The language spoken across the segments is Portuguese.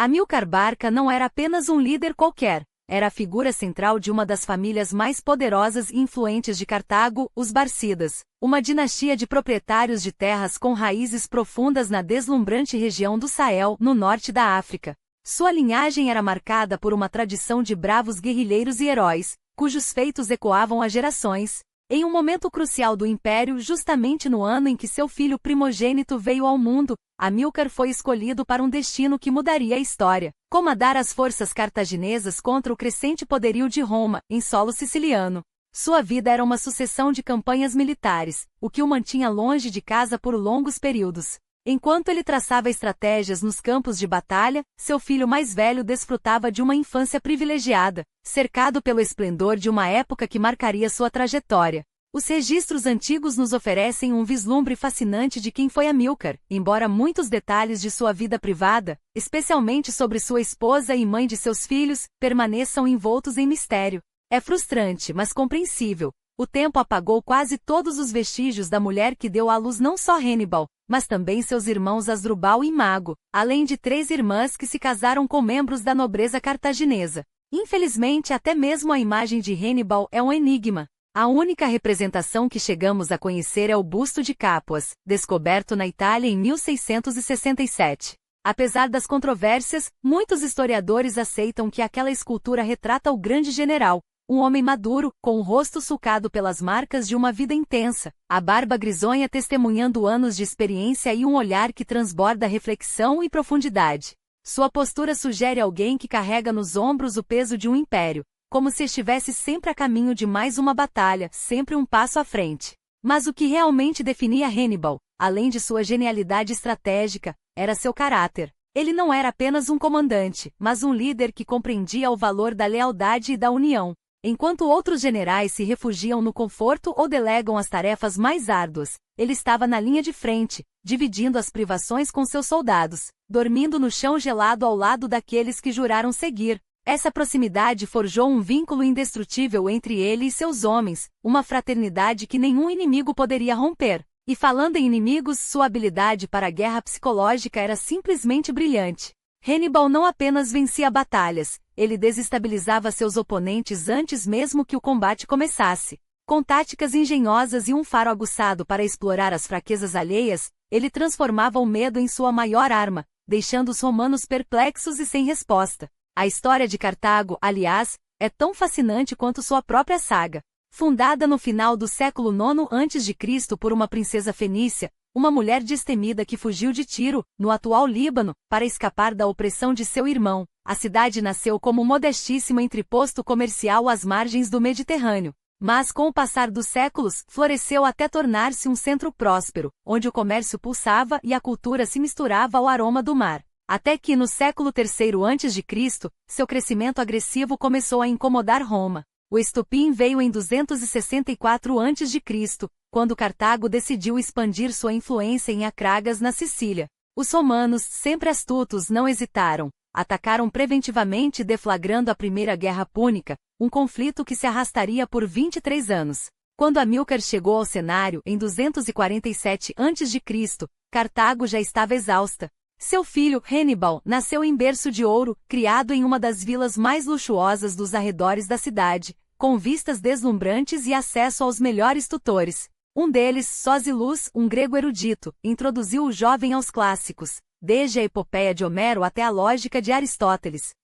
Amílcar Barca não era apenas um líder qualquer, era a figura central de uma das famílias mais poderosas e influentes de Cartago, os Barcidas, uma dinastia de proprietários de terras com raízes profundas na deslumbrante região do Sahel, no norte da África. Sua linhagem era marcada por uma tradição de bravos guerrilheiros e heróis, cujos feitos ecoavam há gerações. Em um momento crucial do império, justamente no ano em que seu filho primogênito veio ao mundo, Amílcar foi escolhido para um destino que mudaria a história: comandar as forças cartaginesas contra o crescente poderio de Roma, em solo siciliano. Sua vida era uma sucessão de campanhas militares, o que o mantinha longe de casa por longos períodos. Enquanto ele traçava estratégias nos campos de batalha, seu filho mais velho desfrutava de uma infância privilegiada, cercado pelo esplendor de uma época que marcaria sua trajetória. Os registros antigos nos oferecem um vislumbre fascinante de quem foi Amílcar, embora muitos detalhes de sua vida privada, especialmente sobre sua esposa e mãe de seus filhos, permaneçam envoltos em mistério. É frustrante, mas compreensível. O tempo apagou quase todos os vestígios da mulher que deu à luz não só Hannibal, mas também seus irmãos Asdrubal e Mago, além de 3 irmãs que se casaram com membros da nobreza cartaginesa. Infelizmente, até mesmo a imagem de Hannibal é um enigma. A única representação que chegamos a conhecer é o busto de Cápuas, descoberto na Itália em 1667. Apesar das controvérsias, muitos historiadores aceitam que aquela escultura retrata o grande general, um homem maduro, com o rosto sulcado pelas marcas de uma vida intensa, a barba grisonha testemunhando anos de experiência e um olhar que transborda reflexão e profundidade. Sua postura sugere alguém que carrega nos ombros o peso de um império, como se estivesse sempre a caminho de mais uma batalha, sempre um passo à frente. Mas o que realmente definia Hannibal, além de sua genialidade estratégica, era seu caráter. Ele não era apenas um comandante, mas um líder que compreendia o valor da lealdade e da união. Enquanto outros generais se refugiam no conforto ou delegam as tarefas mais árduas, ele estava na linha de frente, dividindo as privações com seus soldados, dormindo no chão gelado ao lado daqueles que juraram seguir. Essa proximidade forjou um vínculo indestrutível entre ele e seus homens, uma fraternidade que nenhum inimigo poderia romper. E falando em inimigos, sua habilidade para a guerra psicológica era simplesmente brilhante. Hannibal não apenas vencia batalhas, ele desestabilizava seus oponentes antes mesmo que o combate começasse. Com táticas engenhosas e um faro aguçado para explorar as fraquezas alheias, ele transformava o medo em sua maior arma, deixando os romanos perplexos e sem resposta. A história de Cartago, aliás, é tão fascinante quanto sua própria saga. Fundada no final do século IX a.C. por uma princesa fenícia, uma mulher destemida que fugiu de Tiro, no atual Líbano, para escapar da opressão de seu irmão, a cidade nasceu como um modestíssimo entreposto comercial às margens do Mediterrâneo. Mas com o passar dos séculos, floresceu até tornar-se um centro próspero, onde o comércio pulsava e a cultura se misturava ao aroma do mar. Até que no século III a.C., seu crescimento agressivo começou a incomodar Roma. O estopim veio em 264 a.C., quando Cartago decidiu expandir sua influência em Acragas, na Sicília. Os romanos, sempre astutos, não hesitaram. Atacaram preventivamente, deflagrando a Primeira Guerra Púnica, um conflito que se arrastaria por 23 anos. Quando Amílcar chegou ao cenário, em 247 a.C., Cartago já estava exausta. Seu filho, Hannibal, nasceu em berço de ouro, criado em uma das vilas mais luxuosas dos arredores da cidade, com vistas deslumbrantes e acesso aos melhores tutores. Um deles, Sósilus, um grego erudito, introduziu o jovem aos clássicos, desde a epopeia de Homero até a lógica de Aristóteles.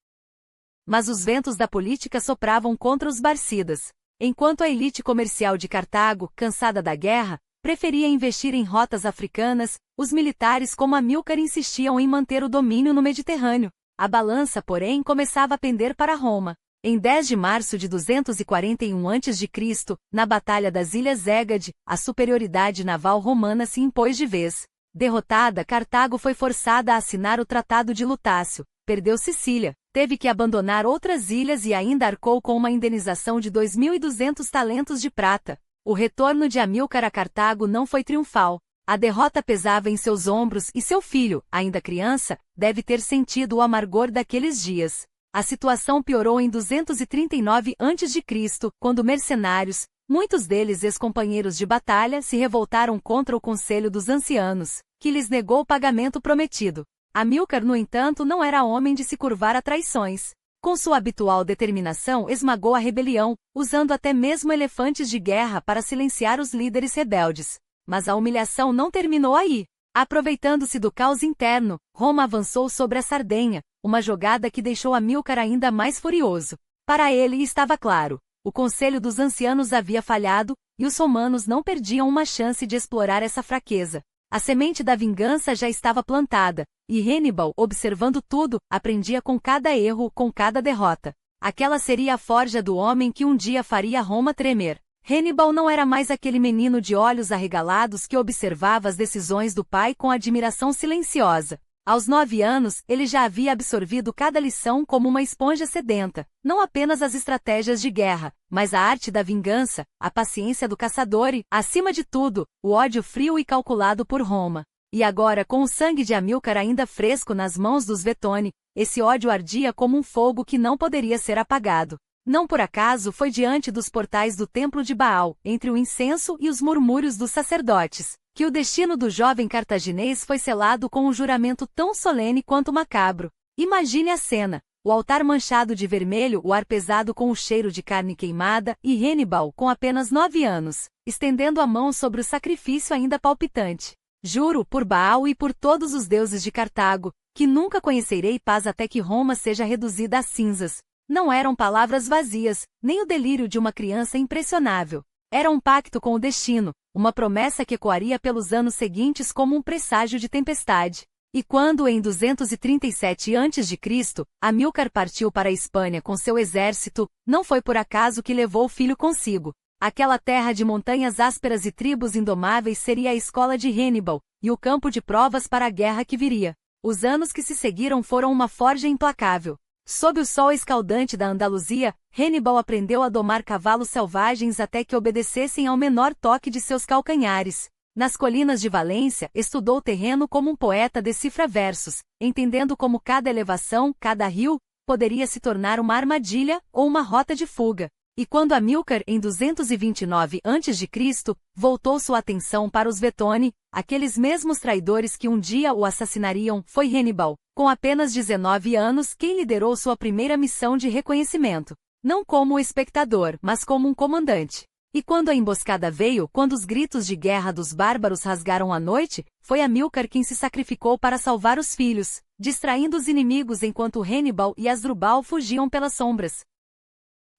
Mas os ventos da política sopravam contra os Barcidas. Enquanto a elite comercial de Cartago, cansada da guerra, preferia investir em rotas africanas, os militares como Amílcar insistiam em manter o domínio no Mediterrâneo. A balança, porém, começava a pender para Roma. Em 10 de março de 241 a.C., na Batalha das Ilhas Égade, a superioridade naval romana se impôs de vez. Derrotada, Cartago foi forçada a assinar o Tratado de Lutácio, perdeu Sicília, teve que abandonar outras ilhas e ainda arcou com uma indenização de 2.200 talentos de prata. O retorno de Amílcar a Cartago não foi triunfal. A derrota pesava em seus ombros e seu filho, ainda criança, deve ter sentido o amargor daqueles dias. A situação piorou em 239 a.C., quando mercenários, muitos deles ex-companheiros de batalha, se revoltaram contra o Conselho dos Ancianos, que lhes negou o pagamento prometido. Amílcar, no entanto, não era homem de se curvar a traições. Com sua habitual determinação, esmagou a rebelião, usando até mesmo elefantes de guerra para silenciar os líderes rebeldes. Mas a humilhação não terminou aí. Aproveitando-se do caos interno, Roma avançou sobre a Sardenha, uma jogada que deixou Amílcar ainda mais furioso. Para ele estava claro, o conselho dos ancianos havia falhado, e os romanos não perdiam uma chance de explorar essa fraqueza. A semente da vingança já estava plantada, e Hannibal, observando tudo, aprendia com cada erro, com cada derrota. Aquela seria a forja do homem que um dia faria Roma tremer. Hannibal não era mais aquele menino de olhos arregalados que observava as decisões do pai com admiração silenciosa. Aos 9 anos, ele já havia absorvido cada lição como uma esponja sedenta, não apenas as estratégias de guerra, mas a arte da vingança, a paciência do caçador e, acima de tudo, o ódio frio e calculado por Roma. E agora, com o sangue de Amílcar ainda fresco nas mãos dos Vetoni, esse ódio ardia como um fogo que não poderia ser apagado. Não por acaso foi diante dos portais do templo de Baal, entre o incenso e os murmúrios dos sacerdotes, que o destino do jovem cartaginês foi selado com um juramento tão solene quanto macabro. Imagine a cena, o altar manchado de vermelho, o ar pesado com o cheiro de carne queimada, e Hannibal, com apenas 9 anos, estendendo a mão sobre o sacrifício ainda palpitante. Juro, por Baal e por todos os deuses de Cartago, que nunca conhecerei paz até que Roma seja reduzida a cinzas. Não eram palavras vazias, nem o delírio de uma criança impressionável. Era um pacto com o destino, uma promessa que ecoaria pelos anos seguintes como um presságio de tempestade. E quando, em 237 a.C., Amílcar partiu para a Espanha com seu exército, não foi por acaso que levou o filho consigo. Aquela terra de montanhas ásperas e tribos indomáveis seria a escola de Hannibal, e o campo de provas para a guerra que viria. Os anos que se seguiram foram uma forja implacável. Sob o sol escaldante da Andaluzia, Hannibal aprendeu a domar cavalos selvagens até que obedecessem ao menor toque de seus calcanhares. Nas colinas de Valência, estudou o terreno como um poeta decifra versos, entendendo como cada elevação, cada rio, poderia se tornar uma armadilha ou uma rota de fuga. E quando Amílcar, em 229 a.C., voltou sua atenção para os Vetoni, aqueles mesmos traidores que um dia o assassinariam, foi Hannibal, com apenas 19 anos, quem liderou sua primeira missão de reconhecimento. Não como espectador, mas como um comandante. E quando a emboscada veio, quando os gritos de guerra dos bárbaros rasgaram a noite, foi Amílcar quem se sacrificou para salvar os filhos, distraindo os inimigos enquanto Hannibal e Asdrubal fugiam pelas sombras.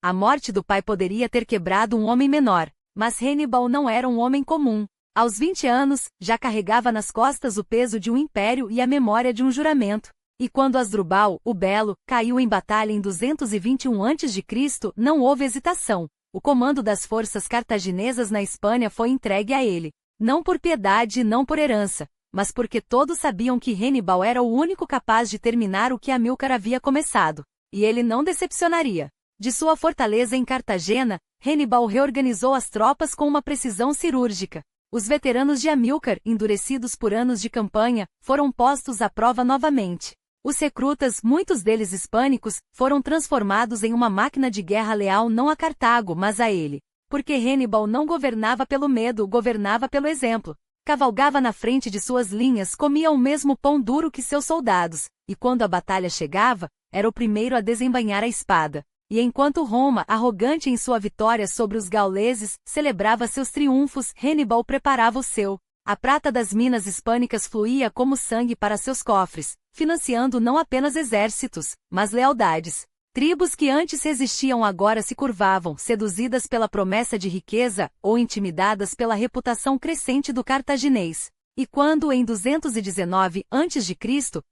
A morte do pai poderia ter quebrado um homem menor, mas Hannibal não era um homem comum. Aos 20 anos, já carregava nas costas o peso de um império e a memória de um juramento. E quando Asdrubal, o Belo, caiu em batalha em 221 a.C., não houve hesitação. O comando das forças cartaginesas na Espanha foi entregue a ele. Não por piedade e não por herança, mas porque todos sabiam que Hannibal era o único capaz de terminar o que Amílcar havia começado. E ele não decepcionaria. De sua fortaleza em Cartagena, Hannibal reorganizou as tropas com uma precisão cirúrgica. Os veteranos de Amílcar, endurecidos por anos de campanha, foram postos à prova novamente. Os recrutas, muitos deles hispânicos, foram transformados em uma máquina de guerra leal não a Cartago, mas a ele. Porque Hannibal não governava pelo medo, governava pelo exemplo. Cavalgava na frente de suas linhas, comia o mesmo pão duro que seus soldados, e quando a batalha chegava, era o primeiro a desembainhar a espada. E enquanto Roma, arrogante em sua vitória sobre os gauleses, celebrava seus triunfos, Hannibal preparava o seu. A prata das minas hispânicas fluía como sangue para seus cofres, financiando não apenas exércitos, mas lealdades. Tribos que antes resistiam agora se curvavam, seduzidas pela promessa de riqueza, ou intimidadas pela reputação crescente do cartaginês. E quando, em 219 a.C.,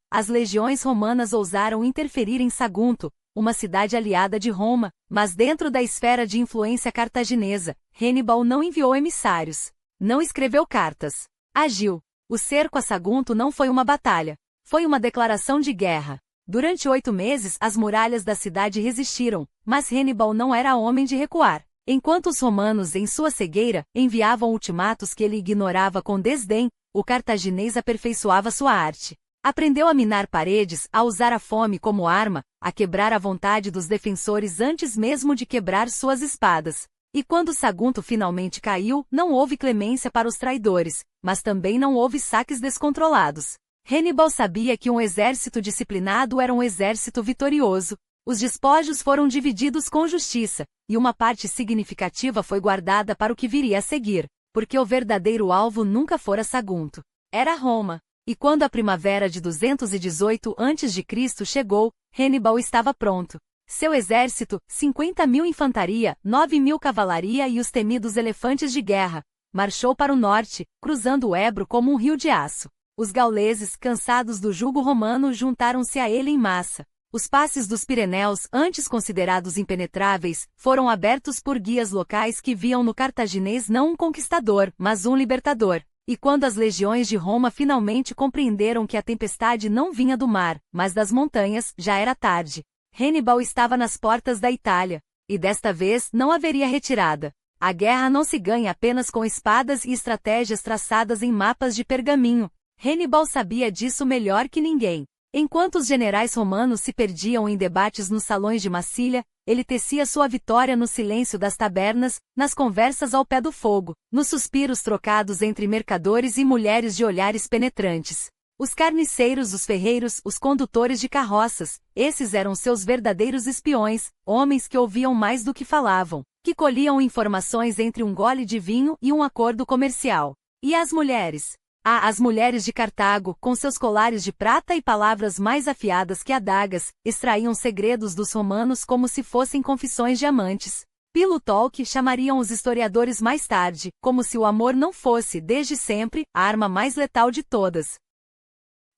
as legiões romanas ousaram interferir em Sagunto, uma cidade aliada de Roma, mas dentro da esfera de influência cartaginesa, Hannibal não enviou emissários. Não escreveu cartas. Agiu. O cerco a Sagunto não foi uma batalha. Foi uma declaração de guerra. Durante 8 meses as muralhas da cidade resistiram, mas Hannibal não era homem de recuar. Enquanto os romanos, em sua cegueira, enviavam ultimatos que ele ignorava com desdém, o cartaginês aperfeiçoava sua arte. Aprendeu a minar paredes, a usar a fome como arma, a quebrar a vontade dos defensores antes mesmo de quebrar suas espadas. E quando Sagunto finalmente caiu, não houve clemência para os traidores, mas também não houve saques descontrolados. Hannibal sabia que um exército disciplinado era um exército vitorioso. Os despojos foram divididos com justiça, e uma parte significativa foi guardada para o que viria a seguir, porque o verdadeiro alvo nunca fora Sagunto. Era Roma. E quando a primavera de 218 a.C. chegou, Hannibal estava pronto. Seu exército, 50.000 infantaria, 9.000 cavalaria e os temidos elefantes de guerra, marchou para o norte, cruzando o Ebro como um rio de aço. Os gauleses, cansados do jugo romano, juntaram-se a ele em massa. Os passes dos Pirineus, antes considerados impenetráveis, foram abertos por guias locais que viam no cartaginês não um conquistador, mas um libertador. E quando as legiões de Roma finalmente compreenderam que a tempestade não vinha do mar, mas das montanhas, já era tarde. Hannibal estava nas portas da Itália. E desta vez não haveria retirada. A guerra não se ganha apenas com espadas e estratégias traçadas em mapas de pergaminho. Hannibal sabia disso melhor que ninguém. Enquanto os generais romanos se perdiam em debates nos salões de Massília, ele tecia sua vitória no silêncio das tabernas, nas conversas ao pé do fogo, nos suspiros trocados entre mercadores e mulheres de olhares penetrantes. Os carniceiros, os ferreiros, os condutores de carroças, esses eram seus verdadeiros espiões, homens que ouviam mais do que falavam, que colhiam informações entre um gole de vinho e um acordo comercial. E as mulheres? As mulheres de Cartago, com seus colares de prata e palavras mais afiadas que adagas, extraíam segredos dos romanos como se fossem confissões de amantes. Pillow Talk chamariam os historiadores mais tarde, como se o amor não fosse, desde sempre, a arma mais letal de todas.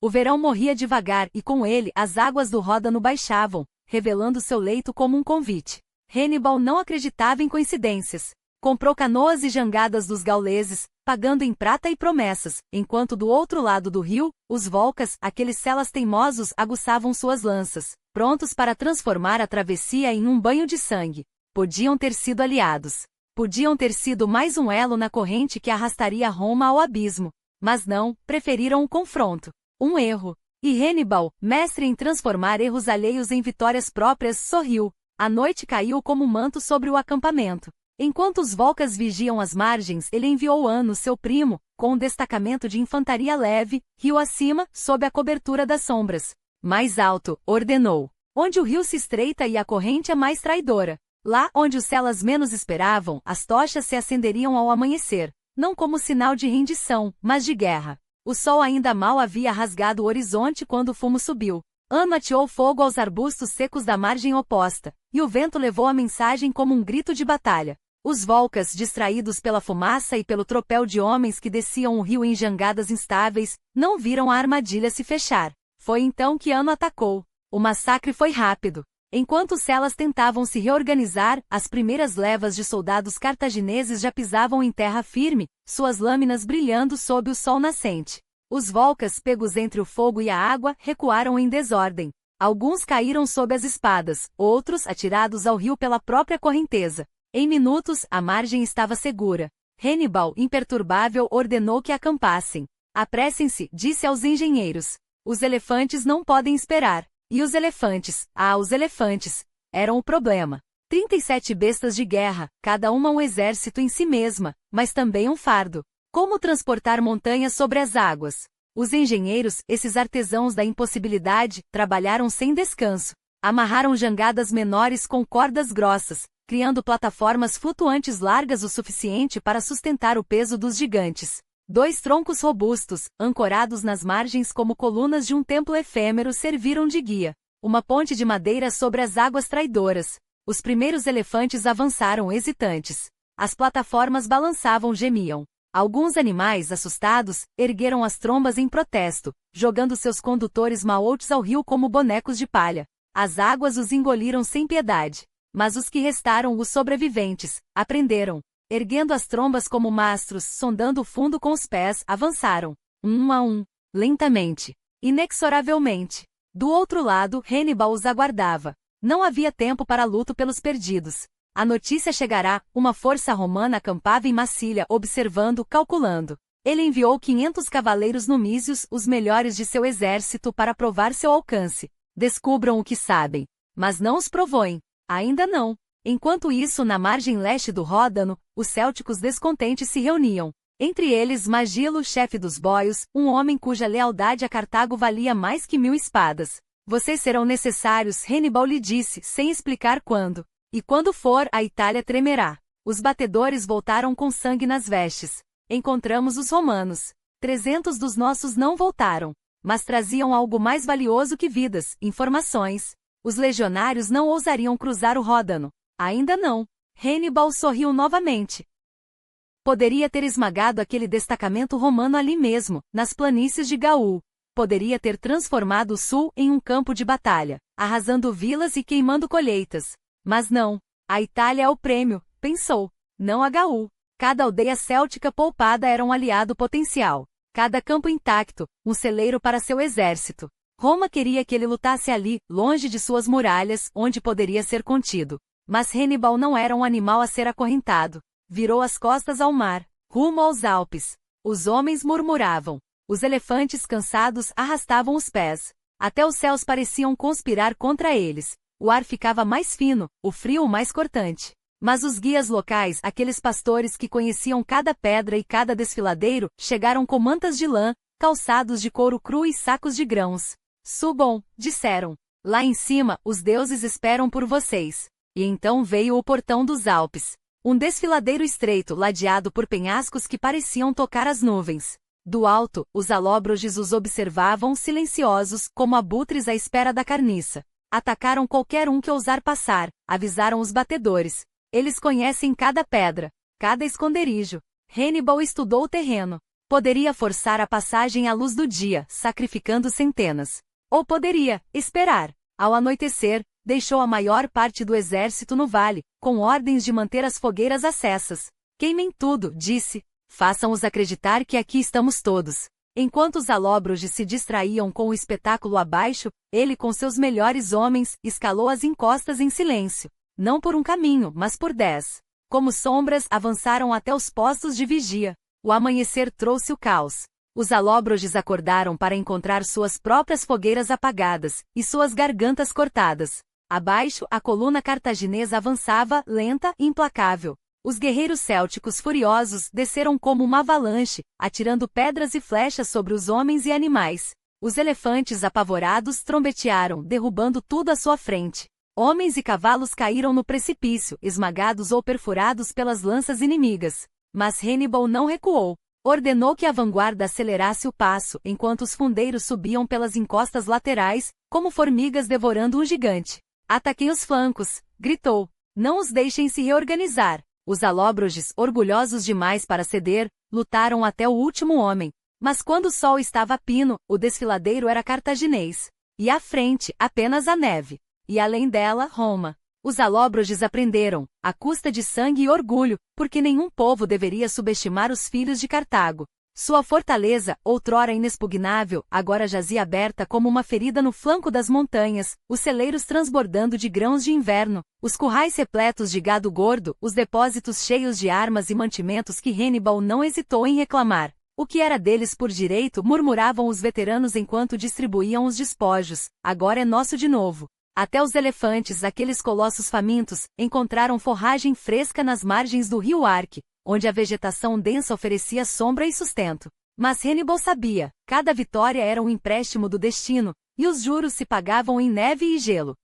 O verão morria devagar e com ele as águas do Ródano baixavam, revelando seu leito como um convite. Hannibal não acreditava em coincidências. Comprou canoas e jangadas dos gauleses, pagando em prata e promessas, enquanto do outro lado do rio, os Volcas, aqueles celas teimosos, aguçavam suas lanças, prontos para transformar a travessia em um banho de sangue. Podiam ter sido aliados. Podiam ter sido mais um elo na corrente que arrastaria Roma ao abismo. Mas não, preferiram o confronto. Um erro. E Hannibal, mestre em transformar erros alheios em vitórias próprias, sorriu. A noite caiu como um manto sobre o acampamento. Enquanto os Volcas vigiam as margens, ele enviou Ano, seu primo, com um destacamento de infantaria leve, rio acima, sob a cobertura das sombras. Mais alto, ordenou. Onde o rio se estreita e a corrente é mais traidora. Lá, onde os celas menos esperavam, as tochas se acenderiam ao amanhecer, não como sinal de rendição, mas de guerra. O sol ainda mal havia rasgado o horizonte quando o fumo subiu. Ano ateou fogo aos arbustos secos da margem oposta, e o vento levou a mensagem como um grito de batalha. Os Volcas, distraídos pela fumaça e pelo tropel de homens que desciam o rio em jangadas instáveis, não viram a armadilha se fechar. Foi então que Ano atacou. O massacre foi rápido. Enquanto os celas tentavam se reorganizar, as primeiras levas de soldados cartagineses já pisavam em terra firme, suas lâminas brilhando sob o sol nascente. Os Volcas, pegos entre o fogo e a água, recuaram em desordem. Alguns caíram sob as espadas, outros atirados ao rio pela própria correnteza. Em minutos, a margem estava segura. Hannibal, imperturbável, ordenou que acampassem. Apressem-se, disse aos engenheiros. Os elefantes não podem esperar. E os elefantes, os elefantes, eram o problema. 37 bestas de guerra, cada uma um exército em si mesma, mas também um fardo. Como transportar montanhas sobre as águas? Os engenheiros, esses artesãos da impossibilidade, trabalharam sem descanso. Amarraram jangadas menores com cordas grossas, criando plataformas flutuantes largas o suficiente para sustentar o peso dos gigantes. 2 troncos robustos, ancorados nas margens como colunas de um templo efêmero, serviram de guia. Uma ponte de madeira sobre as águas traidoras. Os primeiros elefantes avançaram hesitantes. As plataformas balançavam, gemiam. Alguns animais, assustados, ergueram as trombas em protesto, jogando seus condutores maoutos ao rio como bonecos de palha. As águas os engoliram sem piedade. Mas os que restaram, os sobreviventes, aprenderam. Erguendo as trombas como mastros, sondando o fundo com os pés, avançaram. Um a um. Lentamente. Inexoravelmente. Do outro lado, Hannibal os aguardava. Não havia tempo para luto pelos perdidos. A notícia chegará, uma força romana acampava em Massília, observando, calculando. Ele enviou 500 cavaleiros numísios, os melhores de seu exército, para provar seu alcance. Descubram o que sabem. Mas não os provoem. Ainda não. Enquanto isso, na margem leste do Ródano, os célticos descontentes se reuniam. Entre eles Magilo, chefe dos boios, um homem cuja lealdade a Cartago valia mais que 1000 espadas. Vocês serão necessários, Hannibal lhe disse, sem explicar quando. E quando for, a Itália tremerá. Os batedores voltaram com sangue nas vestes. Encontramos os romanos. 300 dos nossos não voltaram, mas traziam algo mais valioso que vidas, informações. Os legionários não ousariam cruzar o Ródano. Ainda não. Hannibal sorriu novamente. Poderia ter esmagado aquele destacamento romano ali mesmo, nas planícies de Gaul. Poderia ter transformado o sul em um campo de batalha, arrasando vilas e queimando colheitas. Mas não. A Itália é o prêmio, pensou. Não a Gaul. Cada aldeia céltica poupada era um aliado potencial. Cada campo intacto, um celeiro para seu exército. Roma queria que ele lutasse ali, longe de suas muralhas, onde poderia ser contido. Mas Hannibal não era um animal a ser acorrentado. Virou as costas ao mar, rumo aos Alpes. Os homens murmuravam. Os elefantes cansados arrastavam os pés. Até os céus pareciam conspirar contra eles. O ar ficava mais fino, o frio mais cortante. Mas os guias locais, aqueles pastores que conheciam cada pedra e cada desfiladeiro, chegaram com mantas de lã, calçados de couro cru e sacos de grãos. Subam, disseram. Lá em cima, os deuses esperam por vocês. E então veio o portão dos Alpes. Um desfiladeiro estreito ladeado por penhascos que pareciam tocar as nuvens. Do alto, os alóbroges os observavam silenciosos, como abutres à espera da carniça. Atacaram qualquer um que ousar passar, avisaram os batedores. Eles conhecem cada pedra, cada esconderijo. Hannibal estudou o terreno. Poderia forçar a passagem à luz do dia, sacrificando centenas. Ou poderia esperar. Ao anoitecer, deixou a maior parte do exército no vale, com ordens de manter as fogueiras acesas. Queimem tudo, disse. Façam-os acreditar que aqui estamos todos. Enquanto os alóbroges se distraíam com o espetáculo abaixo, ele com seus melhores homens, escalou as encostas em silêncio. Não por um caminho, mas por 10. Como sombras, avançaram até os postos de vigia. O amanhecer trouxe o caos. Os alóbroges acordaram para encontrar suas próprias fogueiras apagadas, e suas gargantas cortadas. Abaixo, a coluna cartaginesa avançava, lenta e implacável. Os guerreiros célticos furiosos desceram como uma avalanche, atirando pedras e flechas sobre os homens e animais. Os elefantes apavorados trombetearam, derrubando tudo à sua frente. Homens e cavalos caíram no precipício, esmagados ou perfurados pelas lanças inimigas. Mas Hannibal não recuou. Ordenou que a vanguarda acelerasse o passo, enquanto os fundeiros subiam pelas encostas laterais, como formigas devorando um gigante. Ataquem os flancos, gritou. Não os deixem se reorganizar. Os alóbroges, orgulhosos demais para ceder, lutaram até o último homem. Mas quando o sol estava a pino, o desfiladeiro era cartaginês. E à frente, apenas a neve. E além dela, Roma. Os alóbroges aprenderam, à custa de sangue e orgulho, porque nenhum povo deveria subestimar os filhos de Cartago. Sua fortaleza, outrora inexpugnável, agora jazia aberta como uma ferida no flanco das montanhas, os celeiros transbordando de grãos de inverno, os currais repletos de gado gordo, os depósitos cheios de armas e mantimentos que Hannibal não hesitou em reclamar. O que era deles por direito, murmuravam os veteranos enquanto distribuíam os despojos. Agora é nosso de novo. Até os elefantes, aqueles colossos famintos, encontraram forragem fresca nas margens do rio Arque, onde a vegetação densa oferecia sombra e sustento. Mas Hannibal sabia, cada vitória era um empréstimo do destino, e os juros se pagavam em neve e gelo.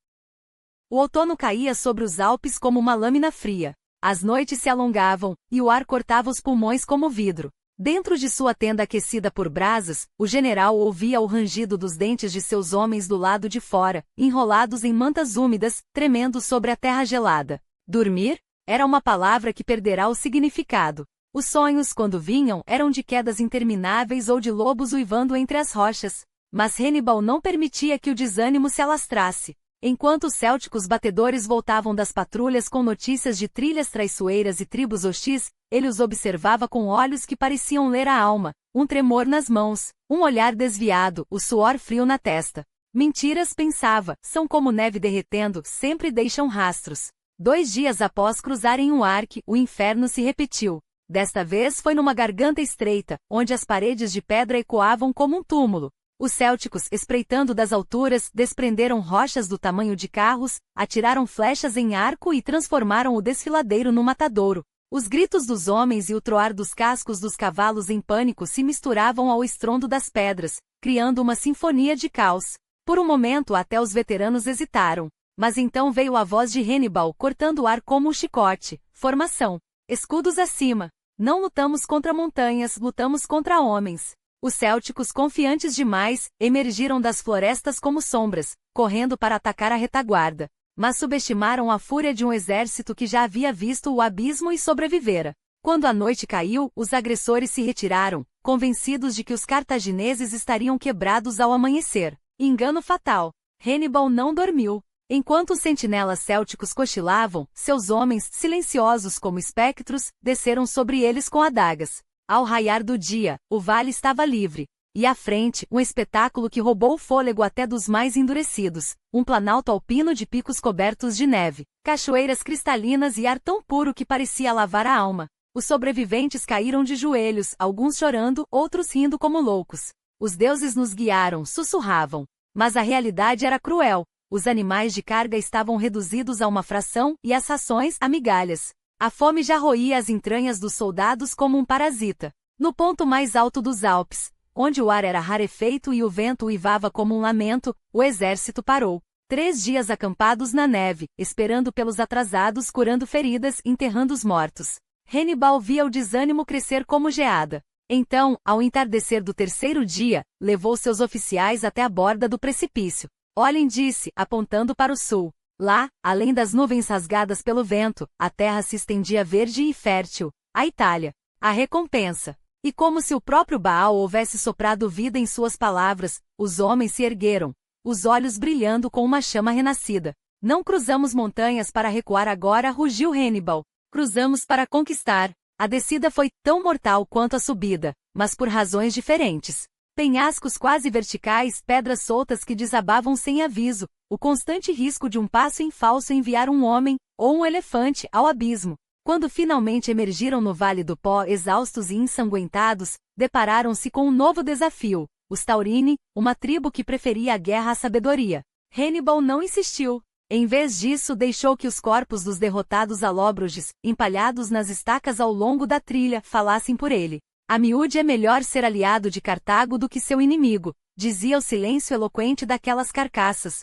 O outono caía sobre os Alpes como uma lâmina fria. As noites se alongavam, e o ar cortava os pulmões como vidro. Dentro de sua tenda aquecida por brasas, o general ouvia o rangido dos dentes de seus homens do lado de fora, enrolados em mantas úmidas, tremendo sobre a terra gelada. Dormir? Era uma palavra que perderá o significado. Os sonhos, quando vinham, eram de quedas intermináveis ou de lobos uivando entre as rochas. Mas Hannibal não permitia que o desânimo se alastrasse. Enquanto os célticos batedores voltavam das patrulhas com notícias de trilhas traiçoeiras e tribos hostis, ele os observava com olhos que pareciam ler a alma, um tremor nas mãos, um olhar desviado, o suor frio na testa. Mentiras, pensava, são como neve derretendo, sempre deixam rastros. 2 dias após cruzarem o Arque, o inferno se repetiu. Desta vez foi numa garganta estreita, onde as paredes de pedra ecoavam como um túmulo. Os célticos, espreitando das alturas, desprenderam rochas do tamanho de carros, atiraram flechas em arco e transformaram o desfiladeiro no matadouro. Os gritos dos homens e o troar dos cascos dos cavalos em pânico se misturavam ao estrondo das pedras, criando uma sinfonia de caos. Por um momento até os veteranos hesitaram. Mas então veio a voz de Hannibal cortando o ar como um chicote. Formação. Escudos acima. Não lutamos contra montanhas, lutamos contra homens. Os célticos, confiantes demais, emergiram das florestas como sombras, correndo para atacar a retaguarda. Mas subestimaram a fúria de um exército que já havia visto o abismo e sobrevivera. Quando a noite caiu, os agressores se retiraram, convencidos de que os cartagineses estariam quebrados ao amanhecer. Engano fatal. Hannibal não dormiu. Enquanto os sentinelas célticos cochilavam, seus homens, silenciosos como espectros, desceram sobre eles com adagas. Ao raiar do dia, o vale estava livre. E à frente, um espetáculo que roubou o fôlego até dos mais endurecidos. Um planalto alpino de picos cobertos de neve, cachoeiras cristalinas e ar tão puro que parecia lavar a alma. Os sobreviventes caíram de joelhos, alguns chorando, outros rindo como loucos. Os deuses nos guiaram, sussurravam. Mas a realidade era cruel. Os animais de carga estavam reduzidos a uma fração, e as rações a migalhas. A fome já roía as entranhas dos soldados como um parasita. No ponto mais alto dos Alpes, onde o ar era rarefeito e o vento uivava como um lamento, o exército parou. 3 dias acampados na neve, esperando pelos atrasados, curando feridas, enterrando os mortos. Hannibal via o desânimo crescer como geada. Então, ao entardecer do 3º dia, levou seus oficiais até a borda do precipício. Olhem, disse, apontando para o sul. Lá, além das nuvens rasgadas pelo vento, a terra se estendia verde e fértil. A Itália. A recompensa. E como se o próprio Baal houvesse soprado vida em suas palavras, os homens se ergueram, os olhos brilhando com uma chama renascida. Não cruzamos montanhas para recuar agora, rugiu Hannibal. Cruzamos para conquistar. A descida foi tão mortal quanto a subida, mas por razões diferentes. Penhascos quase verticais, pedras soltas que desabavam sem aviso, o constante risco de um passo em falso enviar um homem, ou um elefante, ao abismo. Quando finalmente emergiram no Vale do Pó exaustos e ensanguentados, depararam-se com um novo desafio, os Taurini, uma tribo que preferia a guerra à sabedoria. Hannibal não insistiu. Em vez disso, deixou que os corpos dos derrotados alóbroges, empalhados nas estacas ao longo da trilha, falassem por ele. A miúde é melhor ser aliado de Cartago do que seu inimigo, dizia o silêncio eloquente daquelas carcaças.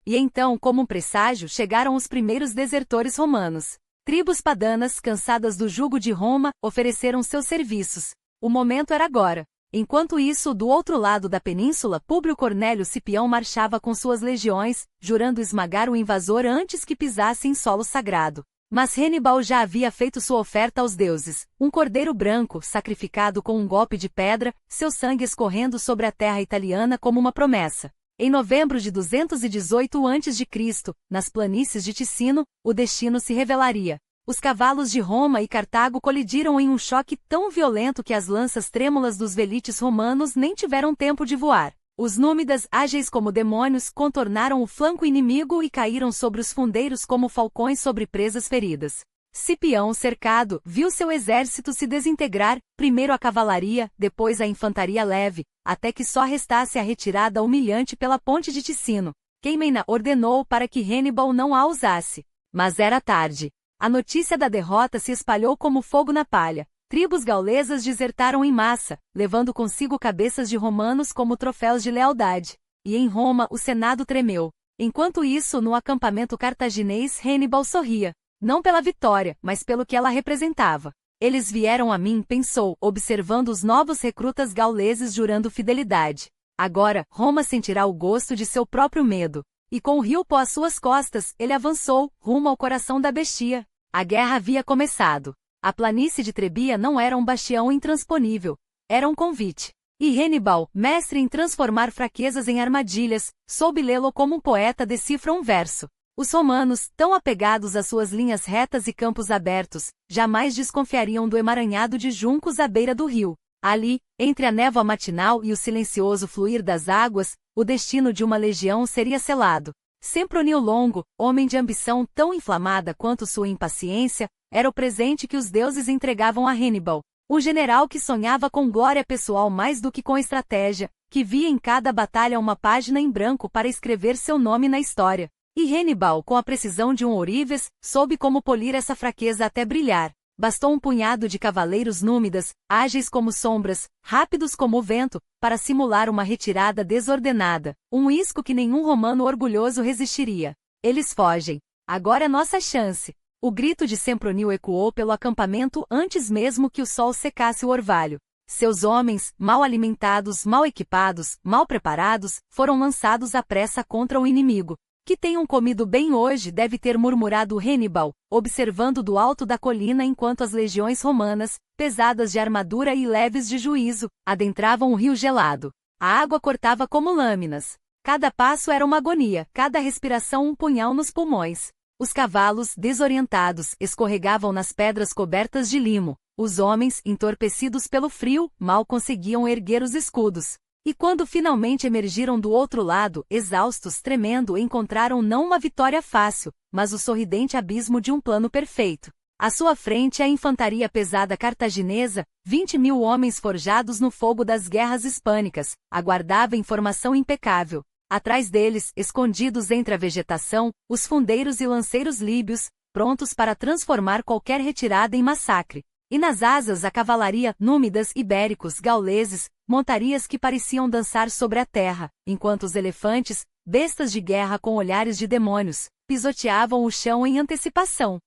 E então, como um presságio, chegaram os primeiros desertores romanos. Tribos padanas, cansadas do jugo de Roma, ofereceram seus serviços. O momento era agora. Enquanto isso, do outro lado da península, Públio Cornélio Cipião marchava com suas legiões, jurando esmagar o invasor antes que pisasse em solo sagrado. Mas Hannibal já havia feito sua oferta aos deuses, um cordeiro branco, sacrificado com um golpe de pedra, seu sangue escorrendo sobre a terra italiana como uma promessa. Em novembro de 218 a.C., nas planícies de Ticino, o destino se revelaria. Os cavalos de Roma e Cartago colidiram em um choque tão violento que as lanças trêmulas dos velites romanos nem tiveram tempo de voar. Os númidas, ágeis como demônios, contornaram o flanco inimigo e caíram sobre os fundeiros como falcões sobre presas feridas. Cipião, cercado, viu seu exército se desintegrar, primeiro a cavalaria, depois a infantaria leve, até que só restasse a retirada humilhante pela ponte de Ticino. Queimena ordenou para que Hannibal não a usasse. Mas era tarde. A notícia da derrota se espalhou como fogo na palha. Tribos gaulesas desertaram em massa, levando consigo cabeças de romanos como troféus de lealdade. E em Roma o Senado tremeu. Enquanto isso, no acampamento cartaginês, Hannibal sorria. Não pela vitória, mas pelo que ela representava. Eles vieram a mim, pensou, observando os novos recrutas gauleses jurando fidelidade. Agora, Roma sentirá o gosto de seu próprio medo. E com o rio Pó às suas costas, ele avançou, rumo ao coração da Bestia. A guerra havia começado. A planície de Trebia não era um bastião intransponível. Era um convite. E Hannibal, mestre em transformar fraquezas em armadilhas, soube lê-lo como um poeta decifra um verso. Os romanos, tão apegados às suas linhas retas e campos abertos, jamais desconfiariam do emaranhado de juncos à beira do rio. Ali, entre a névoa matinal e o silencioso fluir das águas, o destino de uma legião seria selado. Sempronio Longo, homem de ambição tão inflamada quanto sua impaciência, era o presente que os deuses entregavam a Hannibal. Um general que sonhava com glória pessoal mais do que com estratégia, que via em cada batalha uma página em branco para escrever seu nome na história. E Hannibal, com a precisão de um ourives, soube como polir essa fraqueza até brilhar. Bastou um punhado de cavaleiros númidas, ágeis como sombras, rápidos como o vento, para simular uma retirada desordenada, um isco que nenhum romano orgulhoso resistiria. Eles fogem. Agora é nossa chance. O grito de Sempronio ecoou pelo acampamento antes mesmo que o sol secasse o orvalho. Seus homens, mal alimentados, mal equipados, mal preparados, foram lançados à pressa contra o inimigo. Que tenham comido bem hoje, deve ter murmurado Hannibal, observando do alto da colina enquanto as legiões romanas, pesadas de armadura e leves de juízo, adentravam o rio gelado. A água cortava como lâminas. Cada passo era uma agonia, cada respiração um punhal nos pulmões. Os cavalos, desorientados, escorregavam nas pedras cobertas de limo. Os homens, entorpecidos pelo frio, mal conseguiam erguer os escudos. E quando finalmente emergiram do outro lado, exaustos, tremendo, encontraram não uma vitória fácil, mas o sorridente abismo de um plano perfeito. À sua frente a infantaria pesada cartaginesa, 20.000 homens forjados no fogo das guerras hispânicas, aguardava em formação impecável. Atrás deles, escondidos entre a vegetação, os fundeiros e lanceiros líbios, prontos para transformar qualquer retirada em massacre. E nas asas a cavalaria, númidas, ibéricos, gauleses, montarias que pareciam dançar sobre a terra, enquanto os elefantes, bestas de guerra com olhares de demônios, pisoteavam o chão em antecipação.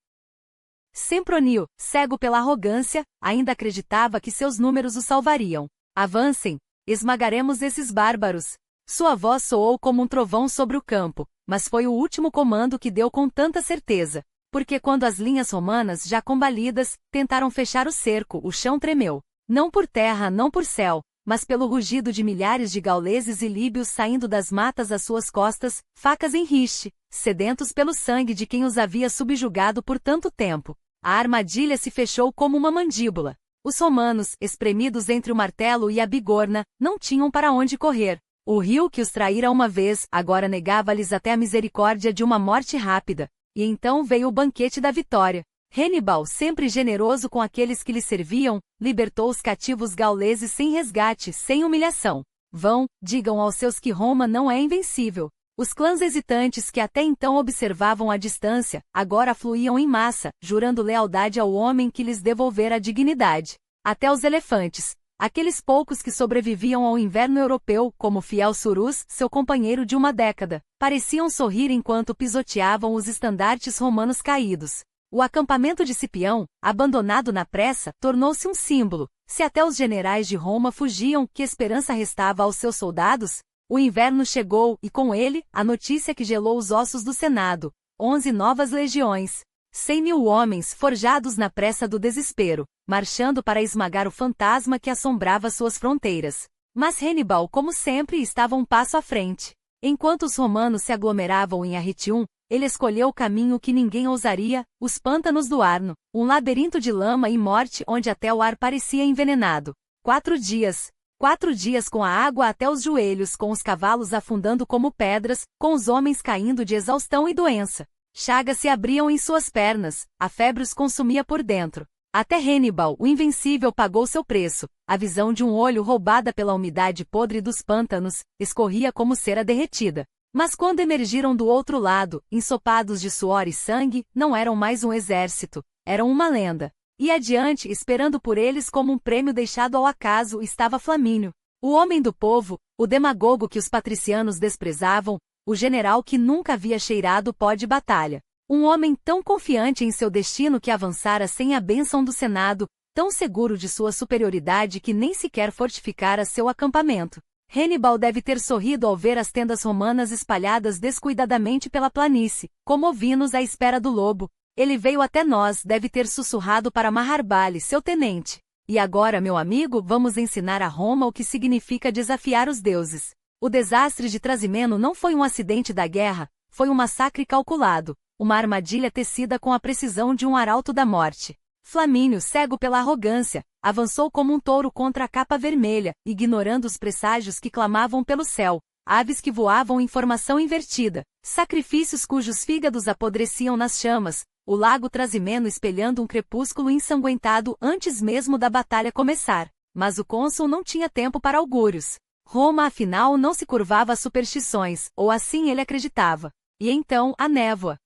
Sempronio, cego pela arrogância, ainda acreditava que seus números o salvariam. Avancem, esmagaremos esses bárbaros. Sua voz soou como um trovão sobre o campo, mas foi o último comando que deu com tanta certeza. Porque quando as linhas romanas, já combalidas, tentaram fechar o cerco, o chão tremeu. Não por terra, não por céu, mas pelo rugido de milhares de gauleses e líbios saindo das matas às suas costas, facas em riste, sedentos pelo sangue de quem os havia subjugado por tanto tempo. A armadilha se fechou como uma mandíbula. Os romanos, espremidos entre o martelo e a bigorna, não tinham para onde correr. O rio que os traíra uma vez, agora negava-lhes até a misericórdia de uma morte rápida. E então veio o banquete da vitória. Hannibal, sempre generoso com aqueles que lhe serviam, libertou os cativos gauleses sem resgate, sem humilhação. Vão, digam aos seus que Roma não é invencível. Os clãs hesitantes que até então observavam à distância, agora fluíam em massa, jurando lealdade ao homem que lhes devolvera a dignidade. Até os elefantes, aqueles poucos que sobreviviam ao inverno europeu, como o fiel Surus, seu companheiro de uma década, pareciam sorrir enquanto pisoteavam os estandartes romanos caídos. O acampamento de Cipião, abandonado na pressa, tornou-se um símbolo. Se até os generais de Roma fugiam, que esperança restava aos seus soldados? O inverno chegou, e com ele, a notícia que gelou os ossos do Senado. 11 novas legiões. 100.000 homens forjados na pressa do desespero, marchando para esmagar o fantasma que assombrava suas fronteiras. Mas Hannibal, como sempre, estava um passo à frente. Enquanto os romanos se aglomeravam em Arretium, ele escolheu o caminho que ninguém ousaria, os pântanos do Arno, um labirinto de lama e morte onde até o ar parecia envenenado. 4 dias. 4 dias com a água até os joelhos, com os cavalos afundando como pedras, com os homens caindo de exaustão e doença. Chagas se abriam em suas pernas, a febre os consumia por dentro. Até Hannibal, o invencível, pagou seu preço. A visão de um olho roubada pela umidade podre dos pântanos, escorria como cera derretida. Mas quando emergiram do outro lado, ensopados de suor e sangue, não eram mais um exército, eram uma lenda. E adiante, esperando por eles como um prêmio deixado ao acaso, estava Flamínio. O homem do povo, o demagogo que os patricianos desprezavam, o general que nunca havia cheirado pó de batalha. Um homem tão confiante em seu destino que avançara sem a bênção do Senado, tão seguro de sua superioridade que nem sequer fortificara seu acampamento. Hannibal deve ter sorrido ao ver as tendas romanas espalhadas descuidadamente pela planície, como ovinos à espera do lobo. Ele veio até nós, deve ter sussurrado para Maharbali, seu tenente. E agora, meu amigo, vamos ensinar a Roma o que significa desafiar os deuses. O desastre de Trasimeno não foi um acidente da guerra, foi um massacre calculado, uma armadilha tecida com a precisão de um arauto da morte. Flamínio, cego pela arrogância, avançou como um touro contra a capa vermelha, ignorando os presságios que clamavam pelo céu, aves que voavam em formação invertida, sacrifícios cujos fígados apodreciam nas chamas, o lago Trasimeno espelhando um crepúsculo ensanguentado antes mesmo da batalha começar. Mas o cônsul não tinha tempo para augúrios. Roma afinal não se curvava a superstições, ou assim ele acreditava. E então, a névoa.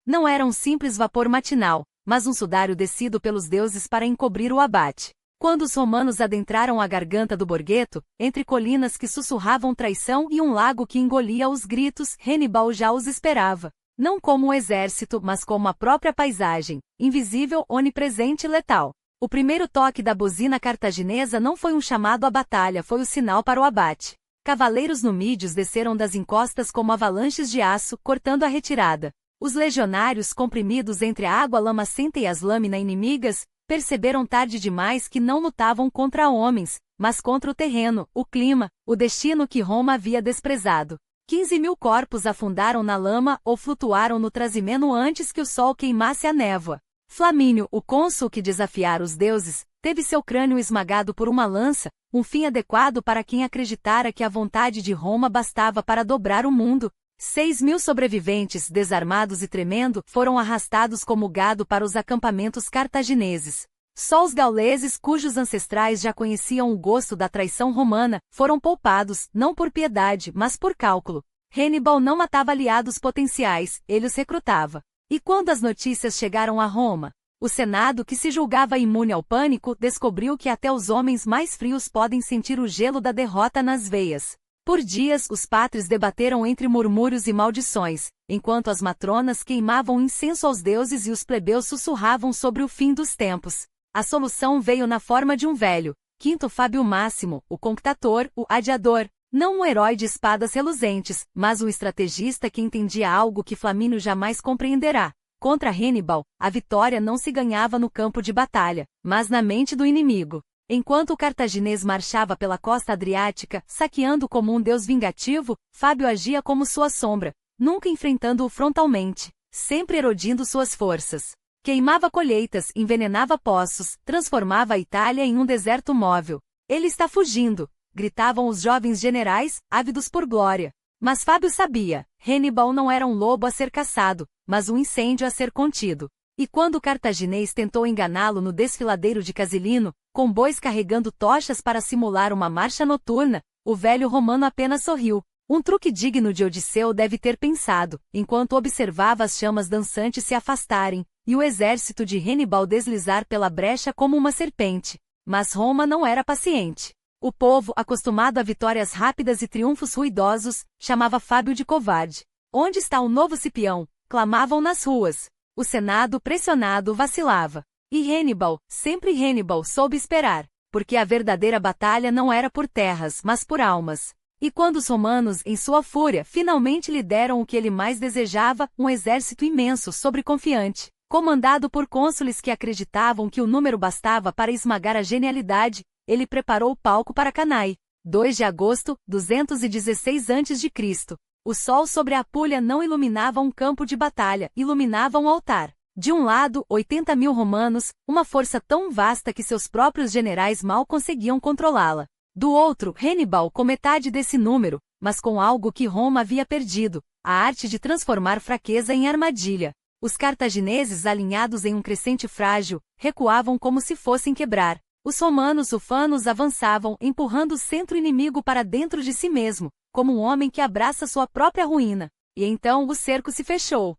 Não era um simples vapor matinal, mas um sudário descido pelos deuses para encobrir o abate. Quando os romanos adentraram a garganta do Borgueto, entre colinas que sussurravam traição e um lago que engolia os gritos, Hannibal já os esperava. Não como um exército, mas como a própria paisagem, invisível, onipresente e letal. O primeiro toque da buzina cartaginesa não foi um chamado à batalha, foi o sinal para o abate. Cavaleiros numídeos desceram das encostas como avalanches de aço, cortando a retirada. Os legionários, comprimidos entre a água lamacenta e as lâminas inimigas, perceberam tarde demais que não lutavam contra homens, mas contra o terreno, o clima, o destino que Roma havia desprezado. 15.000 corpos afundaram na lama ou flutuaram no Trasimeno antes que o sol queimasse a névoa. Flamínio, o cônsul que desafiara os deuses, teve seu crânio esmagado por uma lança, um fim adequado para quem acreditara que a vontade de Roma bastava para dobrar o mundo. 6.000 sobreviventes, desarmados e tremendo, foram arrastados como gado para os acampamentos cartagineses. Só os gauleses, cujos ancestrais já conheciam o gosto da traição romana, foram poupados, não por piedade, mas por cálculo. Hannibal não matava aliados potenciais, ele os recrutava. E quando as notícias chegaram a Roma, o Senado, que se julgava imune ao pânico, descobriu que até os homens mais frios podem sentir o gelo da derrota nas veias. Por dias, os pátrios debateram entre murmúrios e maldições, enquanto as matronas queimavam incenso aos deuses e os plebeus sussurravam sobre o fim dos tempos. A solução veio na forma de um velho, Quinto Fábio Máximo, o conctator, o adiador, não um herói de espadas reluzentes, mas um estrategista que entendia algo que Flamínio jamais compreenderá. Contra Hannibal, a vitória não se ganhava no campo de batalha, mas na mente do inimigo. Enquanto o cartaginês marchava pela costa adriática, saqueando como um deus vingativo, Fábio agia como sua sombra, nunca enfrentando-o frontalmente, sempre erodindo suas forças. Queimava colheitas, envenenava poços, transformava a Itália em um deserto móvel. Ele está fugindo, gritavam os jovens generais, ávidos por glória. Mas Fábio sabia, Hannibal não era um lobo a ser caçado, mas um incêndio a ser contido. E quando o cartaginês tentou enganá-lo no desfiladeiro de Casilino, com bois carregando tochas para simular uma marcha noturna, o velho romano apenas sorriu. Um truque digno de Odisseu deve ter pensado, enquanto observava as chamas dançantes se afastarem, e o exército de Hannibal deslizar pela brecha como uma serpente. Mas Roma não era paciente. O povo, acostumado a vitórias rápidas e triunfos ruidosos, chamava Fábio de covarde. Onde está o novo Cipião? Clamavam nas ruas. O Senado, pressionado, vacilava. E Hannibal, sempre Hannibal, soube esperar, porque a verdadeira batalha não era por terras, mas por almas. E quando os romanos, em sua fúria, finalmente lhe deram o que ele mais desejava, um exército imenso, sobreconfiante, comandado por cônsules que acreditavam que o número bastava para esmagar a genialidade, ele preparou o palco para Cannae. 2 de agosto, 216 a.C. O sol sobre a Apúlia não iluminava um campo de batalha, iluminava um altar. De um lado, 80.000 romanos, uma força tão vasta que seus próprios generais mal conseguiam controlá-la. Do outro, Hannibal com metade desse número, mas com algo que Roma havia perdido, a arte de transformar fraqueza em armadilha. Os cartagineses, alinhados em um crescente frágil, recuavam como se fossem quebrar. Os romanos ufanos avançavam, empurrando o centro inimigo para dentro de si mesmo, como um homem que abraça sua própria ruína. E então o cerco se fechou.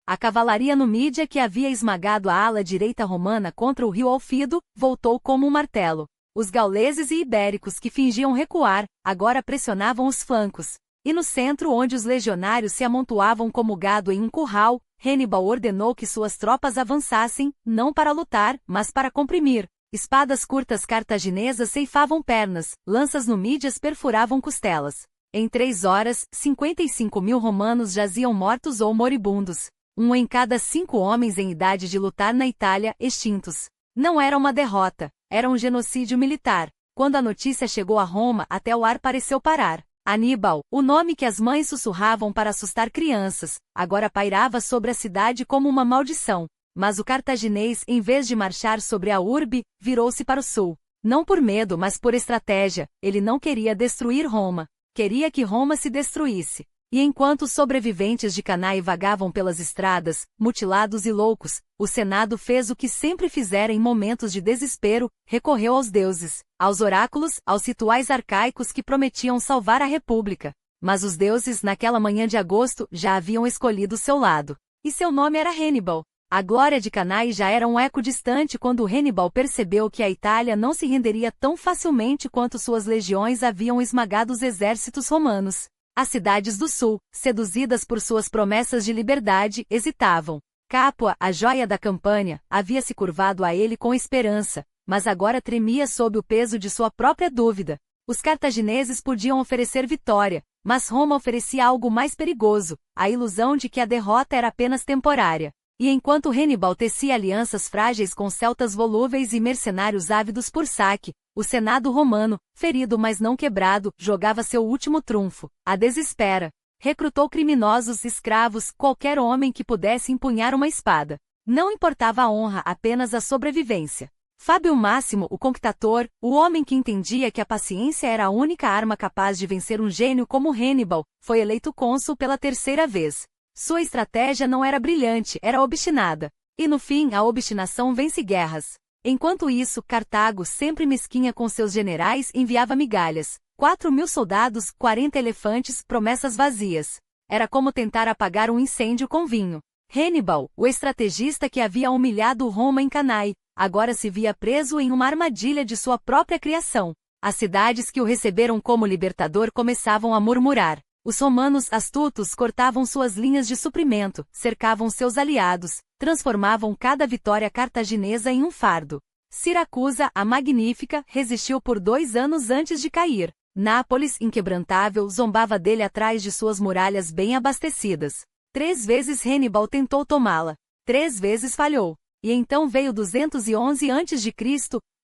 A cavalaria numídia que havia esmagado a ala direita romana contra o rio Alfido, voltou como um martelo. Os gauleses e ibéricos que fingiam recuar, agora pressionavam os flancos. E no centro onde os legionários se amontoavam como gado em um curral, Hannibal ordenou que suas tropas avançassem, não para lutar, mas para comprimir. Espadas curtas cartaginesas ceifavam pernas, lanças numídias perfuravam costelas. Em 3 horas, 55.000 romanos jaziam mortos ou moribundos. 1 em cada 5 homens em idade de lutar na Itália, extintos. Não era uma derrota, era um genocídio militar. Quando a notícia chegou a Roma, até o ar pareceu parar. Aníbal, o nome que as mães sussurravam para assustar crianças, agora pairava sobre a cidade como uma maldição. Mas o cartaginês, em vez de marchar sobre a urbe, virou-se para o sul. Não por medo, mas por estratégia, ele não queria destruir Roma. Queria que Roma se destruísse. E enquanto os sobreviventes de Cannae vagavam pelas estradas, mutilados e loucos, o Senado fez o que sempre fizera em momentos de desespero, recorreu aos deuses, aos oráculos, aos rituais arcaicos que prometiam salvar a República. Mas os deuses, naquela manhã de agosto, já haviam escolhido seu lado. E seu nome era Hannibal. A glória de Cannae já era um eco distante quando Hannibal percebeu que a Itália não se renderia tão facilmente quanto suas legiões haviam esmagado os exércitos romanos. As cidades do sul, seduzidas por suas promessas de liberdade, hesitavam. Capua, a joia da Campânia, havia se curvado a ele com esperança, mas agora tremia sob o peso de sua própria dúvida. Os cartagineses podiam oferecer vitória, mas Roma oferecia algo mais perigoso, a ilusão de que a derrota era apenas temporária. E enquanto Hannibal tecia alianças frágeis com celtas volúveis e mercenários ávidos por saque, o Senado romano, ferido mas não quebrado, jogava seu último trunfo, a desespera. Recrutou criminosos, escravos, qualquer homem que pudesse empunhar uma espada. Não importava a honra, apenas a sobrevivência. Fábio Máximo, o Conctatore, o homem que entendia que a paciência era a única arma capaz de vencer um gênio como Hannibal, foi eleito cônsul pela terceira vez. Sua estratégia não era brilhante, era obstinada. E no fim, a obstinação vence guerras. Enquanto isso, Cartago, sempre mesquinha com seus generais, enviava migalhas. 4.000 soldados, 40 elefantes, promessas vazias. Era como tentar apagar um incêndio com vinho. Hannibal, o estrategista que havia humilhado Roma em Cannae, agora se via preso em uma armadilha de sua própria criação. As cidades que o receberam como libertador começavam a murmurar. Os romanos astutos cortavam suas linhas de suprimento, cercavam seus aliados, transformavam cada vitória cartaginesa em um fardo. Siracusa, a magnífica, resistiu por 2 anos antes de cair. Nápoles, inquebrantável, zombava dele atrás de suas muralhas bem abastecidas. 3 vezes Hannibal tentou tomá-la. 3 vezes falhou. E então veio 211 a.C.,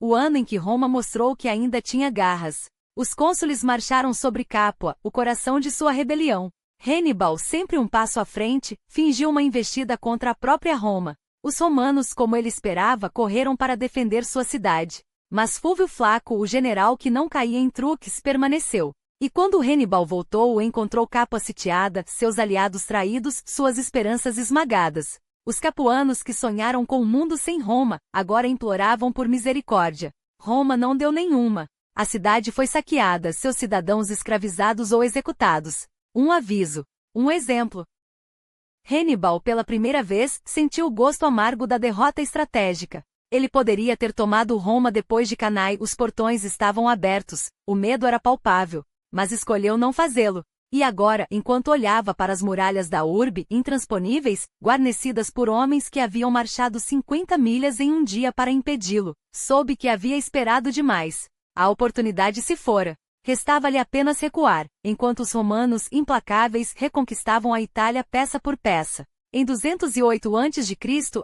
o ano em que Roma mostrou que ainda tinha garras. Os cônsules marcharam sobre Capua, o coração de sua rebelião. Hannibal, sempre um passo à frente, fingiu uma investida contra a própria Roma. Os romanos, como ele esperava, correram para defender sua cidade. Mas Fúvio Flaco, o general que não caía em truques, permaneceu. E quando Hannibal voltou, encontrou Capua sitiada, seus aliados traídos, suas esperanças esmagadas. Os capuanos que sonharam com um mundo sem Roma, agora imploravam por misericórdia. Roma não deu nenhuma. A cidade foi saqueada, seus cidadãos escravizados ou executados. Um aviso. Um exemplo. Hannibal, pela primeira vez, sentiu o gosto amargo da derrota estratégica. Ele poderia ter tomado Roma depois de Cannae, os portões estavam abertos, o medo era palpável, mas escolheu não fazê-lo. E agora, enquanto olhava para as muralhas da urbe, intransponíveis, guarnecidas por homens que haviam marchado 50 milhas em um dia para impedi-lo, soube que havia esperado demais. A oportunidade se fora. Restava-lhe apenas recuar, enquanto os romanos, implacáveis, reconquistavam a Itália peça por peça. Em 208 a.C.,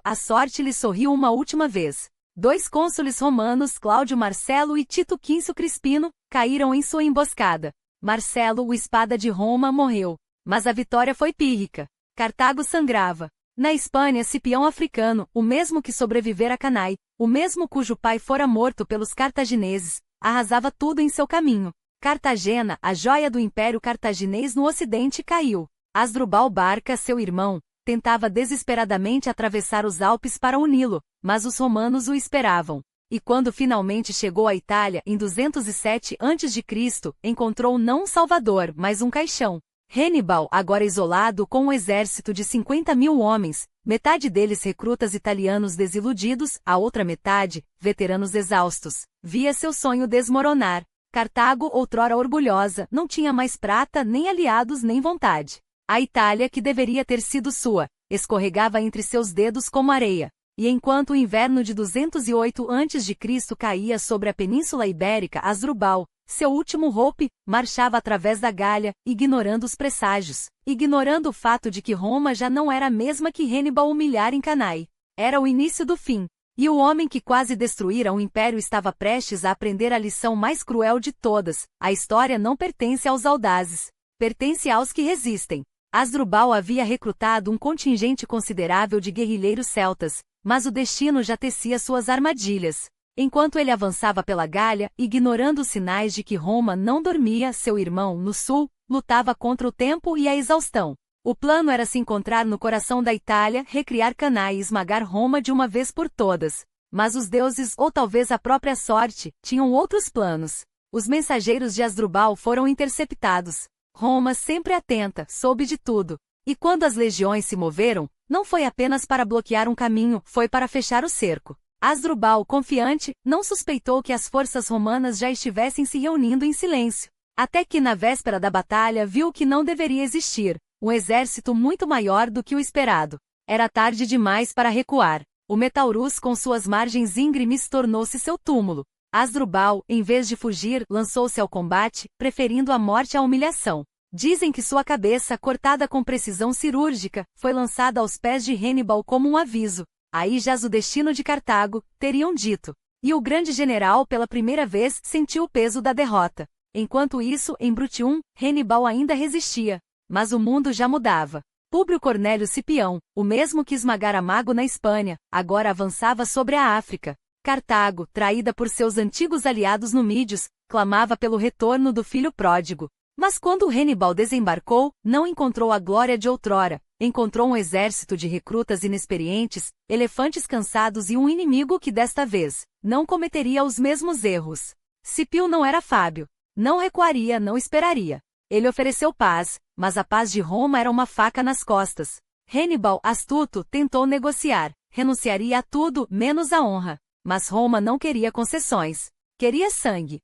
a sorte lhe sorriu uma última vez. 2 cônsules romanos, Cláudio Marcelo e Tito Quíncio Crispino, caíram em sua emboscada. Marcelo, o espada de Roma, morreu. Mas a vitória foi pírrica. Cartago sangrava. Na Espanha, Cipião Africano, o mesmo que sobrevivera a Cannae, o mesmo cujo pai fora morto pelos cartagineses, arrasava tudo em seu caminho. Cartagena, a joia do Império Cartaginês no Ocidente, caiu. Asdrubal Barca, seu irmão, tentava desesperadamente atravessar os Alpes para uni-lo, mas os romanos o esperavam. E quando finalmente chegou à Itália, em 207 a.C., encontrou não um salvador, mas um caixão. Hannibal, agora isolado com um exército de 50.000 homens, metade deles recrutas italianos desiludidos, a outra metade, veteranos exaustos, via seu sonho desmoronar. Cartago, outrora orgulhosa, não tinha mais prata, nem aliados, nem vontade. A Itália, que deveria ter sido sua, escorregava entre seus dedos como areia. E enquanto o inverno de 208 a.C. caía sobre a Península Ibérica, Asdrubal, seu último Hope, marchava através da Gália, ignorando os presságios, ignorando o fato de que Roma já não era a mesma que Hannibal humilhara em Cannae. Era o início do fim. E o homem que quase destruíra um império estava prestes a aprender a lição mais cruel de todas: a história não pertence aos audazes. Pertence aos que resistem. Asdrubal havia recrutado um contingente considerável de guerrilheiros celtas, mas o destino já tecia suas armadilhas. Enquanto ele avançava pela Gália, ignorando os sinais de que Roma não dormia, seu irmão, no sul, lutava contra o tempo e a exaustão. O plano era se encontrar no coração da Itália, recriar Cannae e esmagar Roma de uma vez por todas. Mas os deuses, ou talvez a própria sorte, tinham outros planos. Os mensageiros de Asdrubal foram interceptados. Roma, sempre atenta, soube de tudo. E quando as legiões se moveram, Não foi apenas para bloquear um caminho, foi para fechar o cerco. Hasdrubal, confiante, não suspeitou que as forças romanas já estivessem se reunindo em silêncio. Até que na véspera da batalha viu que não deveria existir um exército muito maior do que o esperado. Era tarde demais para recuar. O Metaurus com suas margens íngremes tornou-se seu túmulo. Hasdrubal, em vez de fugir, lançou-se ao combate, preferindo a morte à humilhação. Dizem que sua cabeça, cortada com precisão cirúrgica, foi lançada aos pés de Hannibal como um aviso. Aí jaz o destino de Cartago, teriam dito. E o grande general pela primeira vez sentiu o peso da derrota. Enquanto isso, em Brutium, Hannibal ainda resistia. Mas o mundo já mudava. Públio Cornélio Cipião, o mesmo que esmagara Mago na Espanha, agora avançava sobre a África. Cartago, traída por seus antigos aliados numídios, clamava pelo retorno do filho pródigo. Mas quando Hannibal desembarcou, não encontrou a glória de outrora, encontrou um exército de recrutas inexperientes, elefantes cansados e um inimigo que desta vez não cometeria os mesmos erros. Cipio não era Fábio. Não recuaria, não esperaria. Ele ofereceu paz, mas a paz de Roma era uma faca nas costas. Hannibal, astuto, tentou negociar. Renunciaria a tudo, menos a honra. Mas Roma não queria concessões. Queria sangue.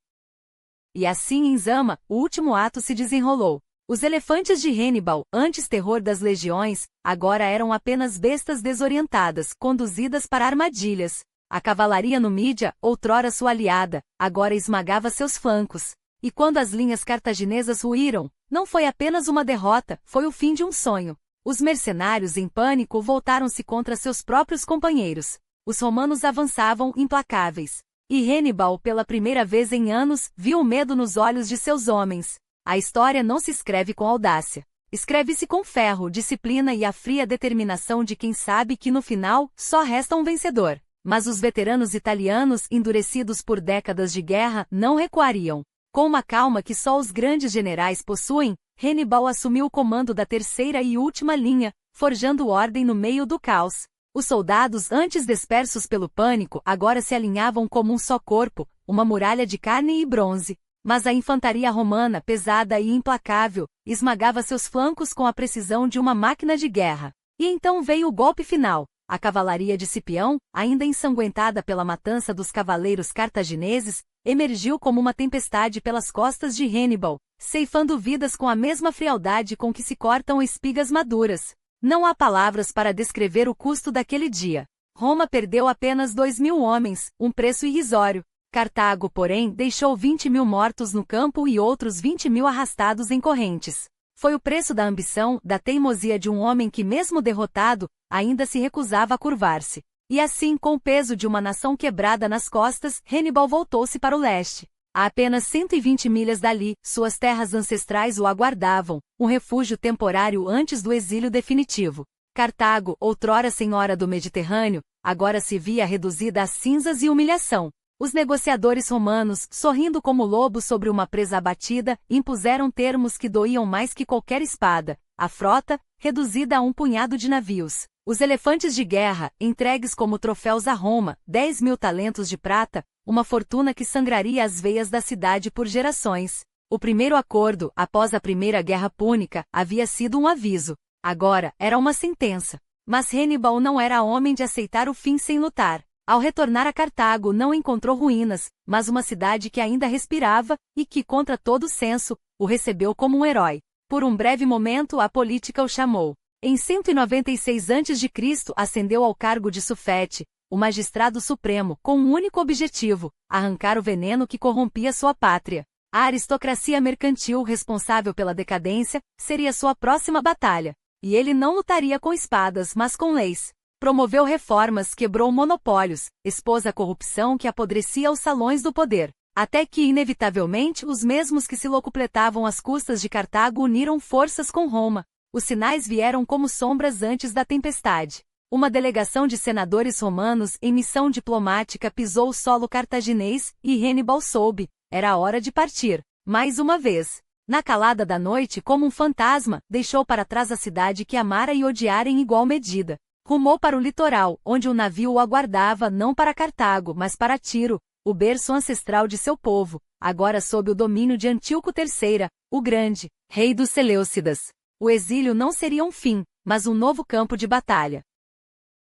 E assim em Zama, o último ato se desenrolou. Os elefantes de Hannibal, antes terror das legiões, agora eram apenas bestas desorientadas, conduzidas para armadilhas. A cavalaria numídia, outrora sua aliada, agora esmagava seus flancos. E quando as linhas cartaginesas ruíram, não foi apenas uma derrota, foi o fim de um sonho. Os mercenários em pânico voltaram-se contra seus próprios companheiros. Os romanos avançavam implacáveis. E Hannibal, pela primeira vez em anos, viu o medo nos olhos de seus homens. A história não se escreve com audácia. Escreve-se com ferro, disciplina e a fria determinação de quem sabe que no final, só resta um vencedor. Mas os veteranos italianos, endurecidos por décadas de guerra, não recuariam. Com uma calma que só os grandes generais possuem, Hannibal assumiu o comando da terceira e última linha, forjando ordem no meio do caos. Os soldados, antes dispersos pelo pânico, agora se alinhavam como um só corpo, uma muralha de carne e bronze. Mas a infantaria romana, pesada e implacável, esmagava seus flancos com a precisão de uma máquina de guerra. E então veio o golpe final. A cavalaria de Cipião, ainda ensanguentada pela matança dos cavaleiros cartagineses, emergiu como uma tempestade pelas costas de Hannibal, ceifando vidas com a mesma frialdade com que se cortam espigas maduras. Não há palavras para descrever o custo daquele dia. Roma perdeu apenas 2.000 homens, um preço irrisório. Cartago, porém, deixou 20.000 mortos no campo e outros 20.000 arrastados em correntes. Foi o preço da ambição, da teimosia de um homem que, mesmo derrotado, ainda se recusava a curvar-se. E assim, com o peso de uma nação quebrada nas costas, Hannibal voltou-se para o leste. A apenas 120 milhas dali, suas terras ancestrais o aguardavam, um refúgio temporário antes do exílio definitivo. Cartago, outrora senhora do Mediterrâneo, agora se via reduzida a cinzas e humilhação. Os negociadores romanos, sorrindo como lobos sobre uma presa abatida, impuseram termos que doíam mais que qualquer espada. A frota, reduzida a um punhado de navios. Os elefantes de guerra, entregues como troféus a Roma, 10.000 talentos de prata, uma fortuna que sangraria as veias da cidade por gerações. O primeiro acordo, após a Primeira Guerra Púnica, havia sido um aviso. Agora, era uma sentença. Mas Hannibal não era homem de aceitar o fim sem lutar. Ao retornar a Cartago não encontrou ruínas, mas uma cidade que ainda respirava, e que, contra todo senso, o recebeu como um herói. Por um breve momento a política o chamou. Em 196 a.C. ascendeu ao cargo de sufete, o magistrado supremo, com um único objetivo: arrancar o veneno que corrompia sua pátria. A aristocracia mercantil responsável pela decadência seria sua próxima batalha. E ele não lutaria com espadas, mas com leis. Promoveu reformas, quebrou monopólios, expôs a corrupção que apodrecia os salões do poder. Até que, inevitavelmente, os mesmos que se locupletavam às custas de Cartago uniram forças com Roma. Os sinais vieram como sombras antes da tempestade. Uma delegação de senadores romanos em missão diplomática pisou o solo cartaginês, e Hannibal soube. Era a hora de partir. Mais uma vez. Na calada da noite, como um fantasma, deixou para trás a cidade que amara e odiara em igual medida. Rumou para o litoral, onde um navio o aguardava não para Cartago, mas para Tiro, o berço ancestral de seu povo, agora sob o domínio de Antíoco III, o Grande, rei dos Seleucidas. O exílio não seria um fim, mas um novo campo de batalha.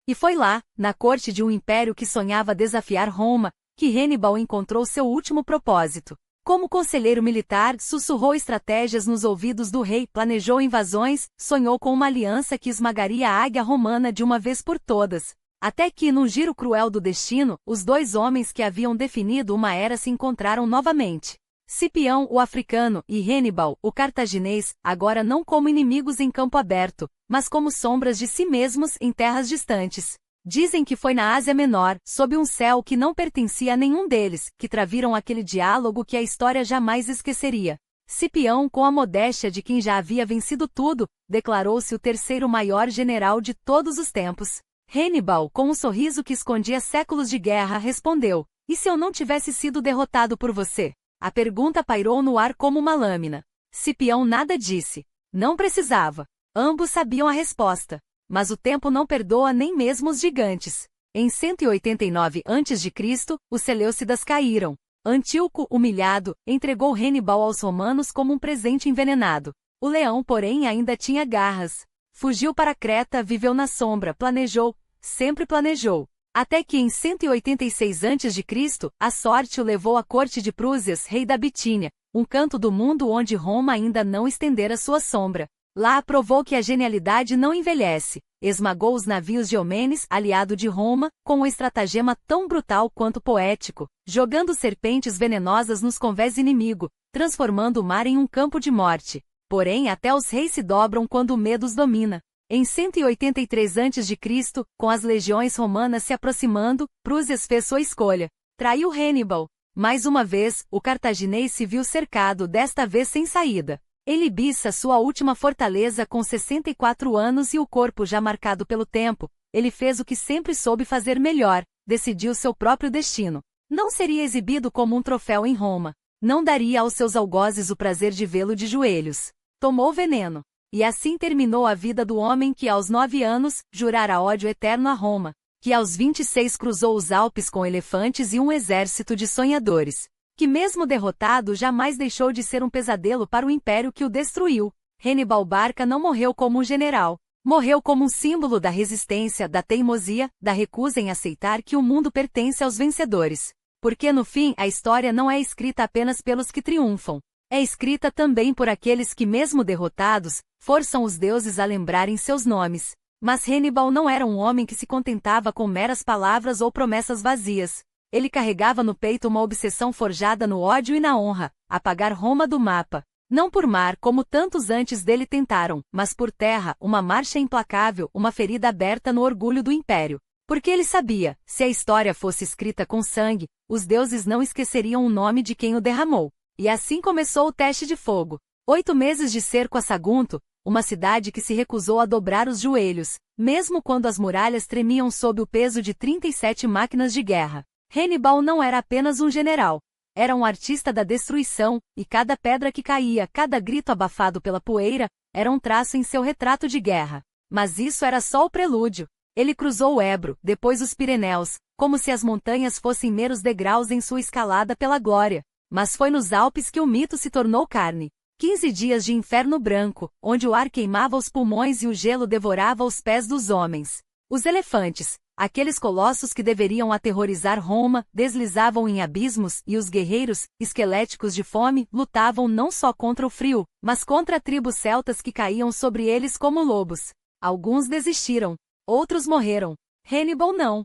E foi lá, na corte de um império que sonhava desafiar Roma, que Hannibal encontrou seu último propósito. Como conselheiro militar, sussurrou estratégias nos ouvidos do rei, planejou invasões, sonhou com uma aliança que esmagaria a águia romana de uma vez por todas. Até que, num giro cruel do destino, os dois homens que haviam definido uma era se encontraram novamente. Cipião, o africano, e Hannibal, o cartaginês, agora não como inimigos em campo aberto, mas como sombras de si mesmos em terras distantes. Dizem que foi na Ásia Menor, sob um céu que não pertencia a nenhum deles, que traviram aquele diálogo que a história jamais esqueceria. Cipião, com a modéstia de quem já havia vencido tudo, declarou-se o terceiro maior general de todos os tempos. Hannibal, com um sorriso que escondia séculos de guerra, respondeu: "E se eu não tivesse sido derrotado por você?" A pergunta pairou no ar como uma lâmina. Cipião nada disse. Não precisava. Ambos sabiam a resposta. Mas o tempo não perdoa nem mesmo os gigantes. Em 189 a.C., os Seleucidas caíram. Antíoco, humilhado, entregou Hannibal aos romanos como um presente envenenado. O leão, porém, ainda tinha garras. Fugiu para Creta, viveu na sombra, planejou, sempre planejou. Até que em 186 a.C., a sorte o levou à corte de Prúsias, rei da Bitínia, um canto do mundo onde Roma ainda não estendera sua sombra. Lá provou que a genialidade não envelhece. Esmagou os navios de Eumenes, aliado de Roma, com um estratagema tão brutal quanto poético, jogando serpentes venenosas nos convés inimigo, transformando o mar em um campo de morte. Porém, até os reis se dobram quando o medo os domina. Em 183 a.C., com as legiões romanas se aproximando, Prúsias fez sua escolha. Traiu Hannibal. Mais uma vez, o cartaginês se viu cercado, desta vez sem saída. Em Libissa, sua última fortaleza, com 64 anos e o corpo já marcado pelo tempo, ele fez o que sempre soube fazer melhor, decidiu seu próprio destino. Não seria exibido como um troféu em Roma. Não daria aos seus algozes o prazer de vê-lo de joelhos. Tomou veneno. E assim terminou a vida do homem que aos 9 anos, jurara ódio eterno a Roma, que aos 26 cruzou os Alpes com elefantes e um exército de sonhadores, que mesmo derrotado jamais deixou de ser um pesadelo para o império que o destruiu. Hannibal Barca não morreu como um general, morreu como um símbolo da resistência, da teimosia, da recusa em aceitar que o mundo pertence aos vencedores. Porque no fim, a história não é escrita apenas pelos que triunfam. É escrita também por aqueles que, mesmo derrotados, forçam os deuses a lembrarem seus nomes. Mas Hannibal não era um homem que se contentava com meras palavras ou promessas vazias. Ele carregava no peito uma obsessão forjada no ódio e na honra: apagar Roma do mapa. Não por mar, como tantos antes dele tentaram, mas por terra, uma marcha implacável, uma ferida aberta no orgulho do império. Porque ele sabia, se a história fosse escrita com sangue, os deuses não esqueceriam o nome de quem o derramou. E assim começou o teste de fogo. 8 meses de cerco a Sagunto, uma cidade que se recusou a dobrar os joelhos, mesmo quando as muralhas tremiam sob o peso de 37 máquinas de guerra. Hannibal não era apenas um general. Era um artista da destruição, e cada pedra que caía, cada grito abafado pela poeira, era um traço em seu retrato de guerra. Mas isso era só o prelúdio. Ele cruzou o Ebro, depois os Pirineus, como se as montanhas fossem meros degraus em sua escalada pela glória. Mas foi nos Alpes que o mito se tornou carne. 15 dias de inferno branco, onde o ar queimava os pulmões e o gelo devorava os pés dos homens. Os elefantes, aqueles colossos que deveriam aterrorizar Roma, deslizavam em abismos e os guerreiros, esqueléticos de fome, lutavam não só contra o frio, mas contra tribos celtas que caíam sobre eles como lobos. Alguns desistiram, outros morreram. Hannibal não.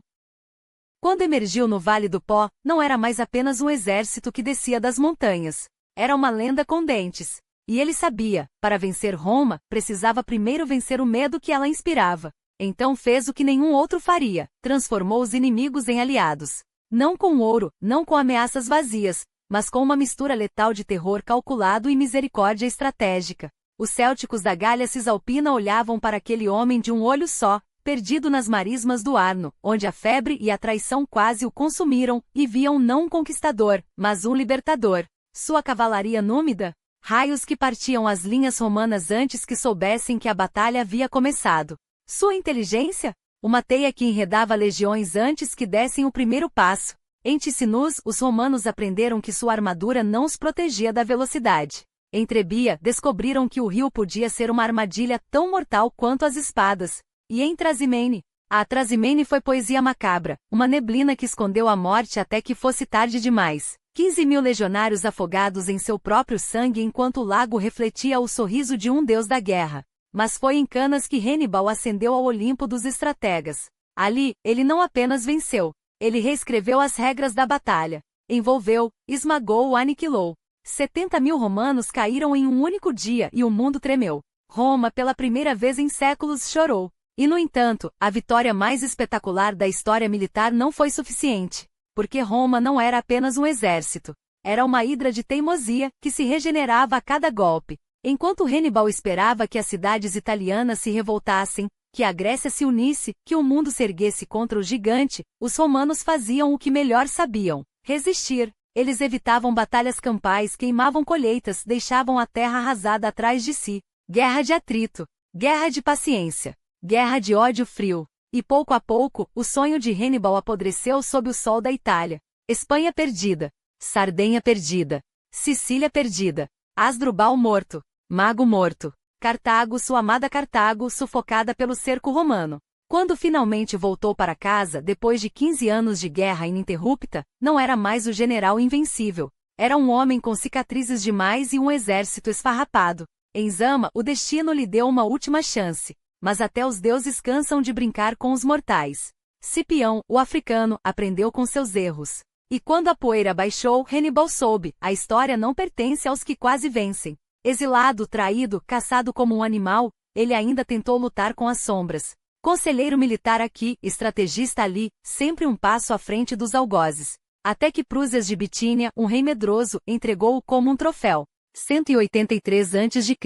Quando emergiu no Vale do Pó, não era mais apenas um exército que descia das montanhas. Era uma lenda com dentes. E ele sabia, para vencer Roma, precisava primeiro vencer o medo que ela inspirava. Então fez o que nenhum outro faria: transformou os inimigos em aliados. Não com ouro, não com ameaças vazias, mas com uma mistura letal de terror calculado e misericórdia estratégica. Os célticos da Gália Cisalpina olhavam para aquele homem de um olho só, perdido nas marismas do Arno, onde a febre e a traição quase o consumiram, e viam não um conquistador, mas um libertador. Sua cavalaria númida? Raios que partiam as linhas romanas antes que soubessem que a batalha havia começado. Sua inteligência? Uma teia que enredava legiões antes que dessem o primeiro passo. Em Ticinus, os romanos aprenderam que sua armadura não os protegia da velocidade. Em Trebia, descobriram que o rio podia ser uma armadilha tão mortal quanto as espadas. E em Trasimene? A Trasimene foi poesia macabra, uma neblina que escondeu a morte até que fosse tarde demais. 15.000 legionários afogados em seu próprio sangue enquanto o lago refletia o sorriso de um deus da guerra. Mas foi em Canas que Hannibal ascendeu ao Olimpo dos estrategas. Ali, ele não apenas venceu, ele reescreveu as regras da batalha. Envolveu, esmagou, aniquilou. 70.000 romanos caíram em um único dia e o mundo tremeu. Roma, pela primeira vez em séculos, chorou. E no entanto, a vitória mais espetacular da história militar não foi suficiente. Porque Roma não era apenas um exército. Era uma hidra de teimosia, que se regenerava a cada golpe. Enquanto Hannibal esperava que as cidades italianas se revoltassem, que a Grécia se unisse, que o mundo se erguesse contra o gigante, os romanos faziam o que melhor sabiam: resistir. Eles evitavam batalhas campais, queimavam colheitas, deixavam a terra arrasada atrás de si. Guerra de atrito. Guerra de paciência. Guerra de ódio frio. E pouco a pouco, o sonho de Hannibal apodreceu sob o sol da Itália. Espanha perdida. Sardenha perdida. Sicília perdida. Asdrubal morto. Mago morto. Cartago, sua amada Cartago, sufocada pelo cerco romano. Quando finalmente voltou para casa, depois de 15 anos de guerra ininterrupta, não era mais o general invencível. Era um homem com cicatrizes demais e um exército esfarrapado. Em Zama, o destino lhe deu uma última chance. Mas até os deuses cansam de brincar com os mortais. Cipião, o africano, aprendeu com seus erros. E quando a poeira baixou, Hannibal soube: a história não pertence aos que quase vencem. Exilado, traído, caçado como um animal, ele ainda tentou lutar com as sombras. Conselheiro militar aqui, estrategista ali, sempre um passo à frente dos algozes. Até que Prúsias de Bitínia, um rei medroso, entregou-o como um troféu. 183 a.C.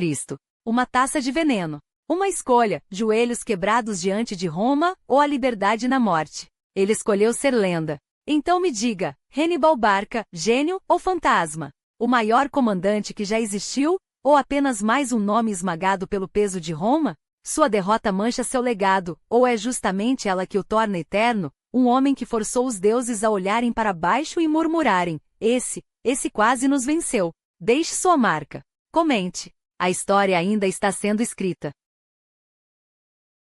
Uma taça de veneno. Uma escolha: joelhos quebrados diante de Roma, ou a liberdade na morte. Ele escolheu ser lenda. Então me diga, Hannibal Barca, gênio ou fantasma? O maior comandante que já existiu? Ou apenas mais um nome esmagado pelo peso de Roma? Sua derrota mancha seu legado, ou é justamente ela que o torna eterno? Um homem que forçou os deuses a olharem para baixo e murmurarem: esse quase nos venceu. Deixe sua marca. Comente. A história ainda está sendo escrita.